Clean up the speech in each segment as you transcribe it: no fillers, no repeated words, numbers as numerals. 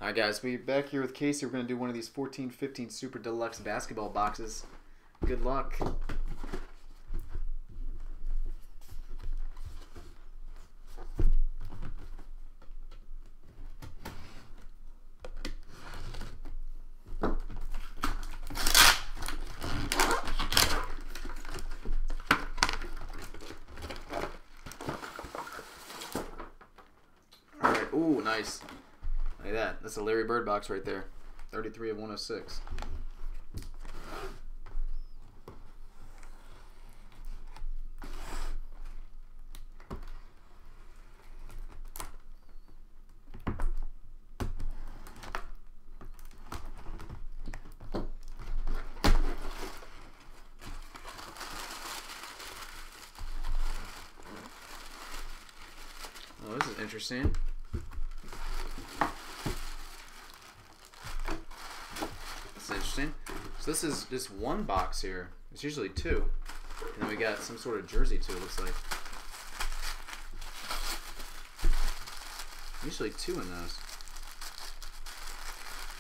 Alright guys, we back here with Casey. We're going to do one of these 14-15 Super Deluxe basketball boxes. Good luck. Alright, ooh, nice. Look at that. That's a Larry Bird box right there. 33 of 106. Oh, this is interesting. Interesting. So this is just one box here. It's usually two. And then we got some sort of jersey too, it looks like. Usually two in those.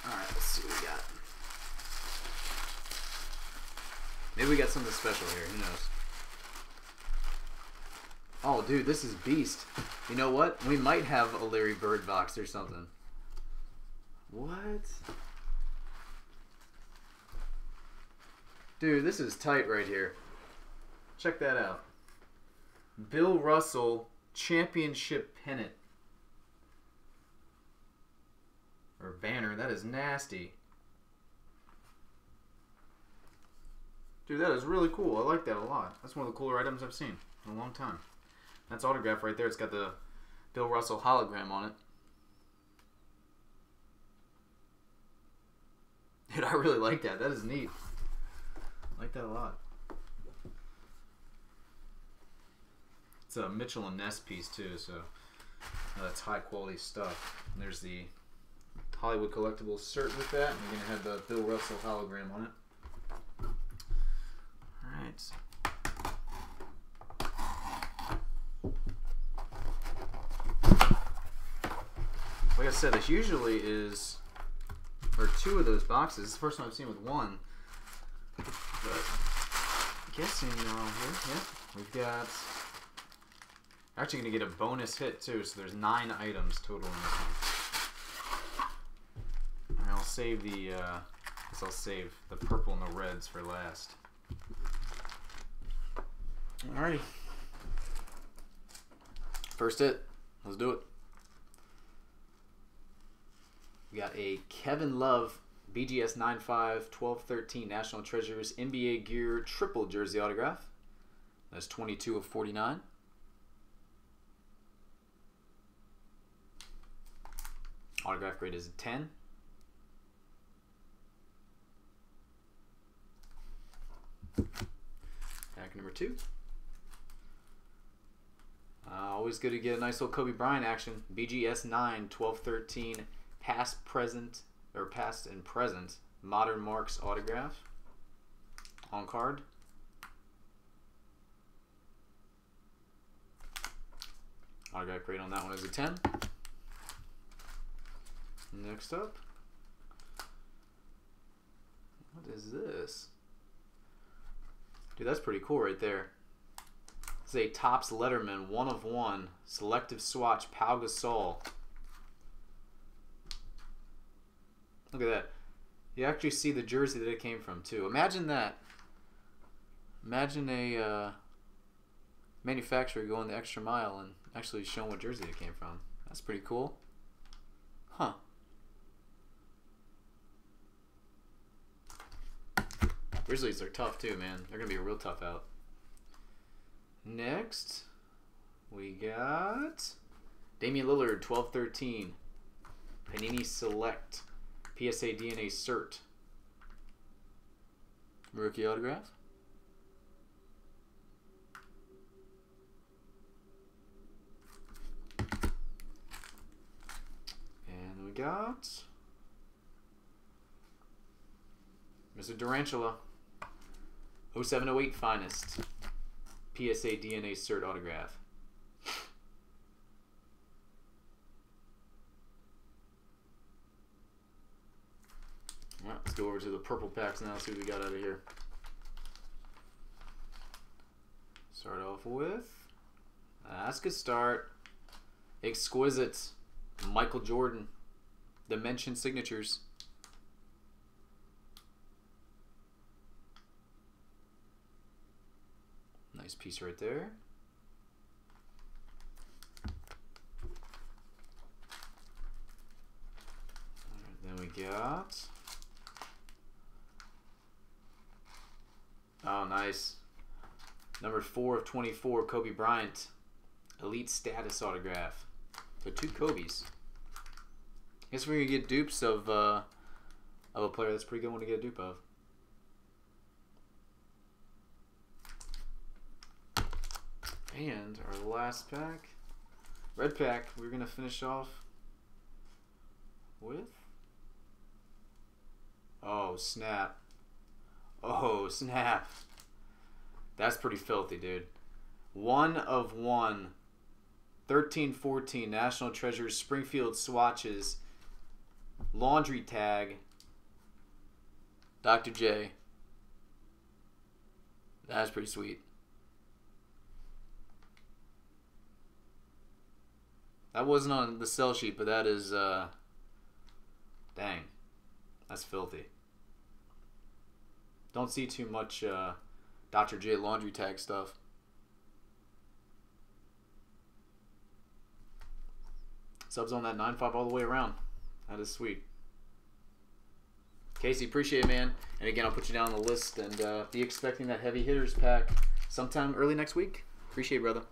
Alright, let's see what we got. Maybe we got something special here, who knows. Oh dude, this is beast. You know what? We might have a Larry Bird box or something. What? Dude, this is tight right here. Check that out. Bill Russell championship pennant. Or banner. That is nasty. Dude, that is really cool. I like that a lot. That's one of the cooler items I've seen in a long time. That's autographed right there. It's got the Bill Russell hologram on it. Dude, I really like that. That is neat. I like that a lot. It's a Mitchell and Ness piece too, so that's high quality stuff. And there's the Hollywood Collectibles cert with that, and you're gonna have the Bill Russell hologram on it. All right. Like I said, this usually is, or two of those boxes. It's the first time I've seen with one. But guessing here, yeah, we've got. Actually, going to get a bonus hit too, so there's 9 items total in this one. And I'll save the. I'll save the purple and the reds for last. Alrighty. First hit. Let's do it. We got a Kevin Love BGS 9.5 12-13 National Treasures NBA Gear triple jersey autograph. That's 22 of 49. Autograph grade is a 10. Pack number 2. Always good to get a nice little Kobe Bryant action. BGS 9 12-13 past, present, or past and present Modern Marks autograph on card. Autograph grade on that one is a 10. Next up, what is this? Dude, that's pretty cool right there. It's a Topps Letterman 1 of 1 selective swatch Pau Gasol. Look at that. You actually see the jersey that it came from too. Imagine that. Imagine a manufacturer going the extra mile and actually showing what jersey it came from. That's pretty cool. Huh. Grizzlies are tough too, man. They're going to be a real tough out. Next, we got Damian Lillard 12-13 Panini Select PSA DNA Cert rookie autograph. And we got Mr. Durantula 0708 Finest PSA DNA Cert autograph. Right, let's go over to the purple packs now, see what we got out of here. Start off with, that's a good start. Exquisite Michael Jordan Dimension Signatures. Nice piece right there. Then we got, oh nice, number 4 of 24, Kobe Bryant, Elite Status autograph. So 2 Kobe's. I guess we're gonna get dupes of a player. That's a pretty good one to get a dupe of. And our last pack, red pack, we're gonna finish off with, oh snap, oh snap, that's pretty filthy, dude. 1 of 1, 13-14 National Treasures Springfield Swatches, laundry tag, Dr. J. That's pretty sweet. That wasn't on the sell sheet, but that is, dang, that's filthy. Don't see too much Dr. J laundry tag stuff. Subs on that 9.5 all the way around. That is sweet. Casey, appreciate it, man. And again, I'll put you down on the list and be expecting that heavy hitters pack sometime early next week. Appreciate it, brother.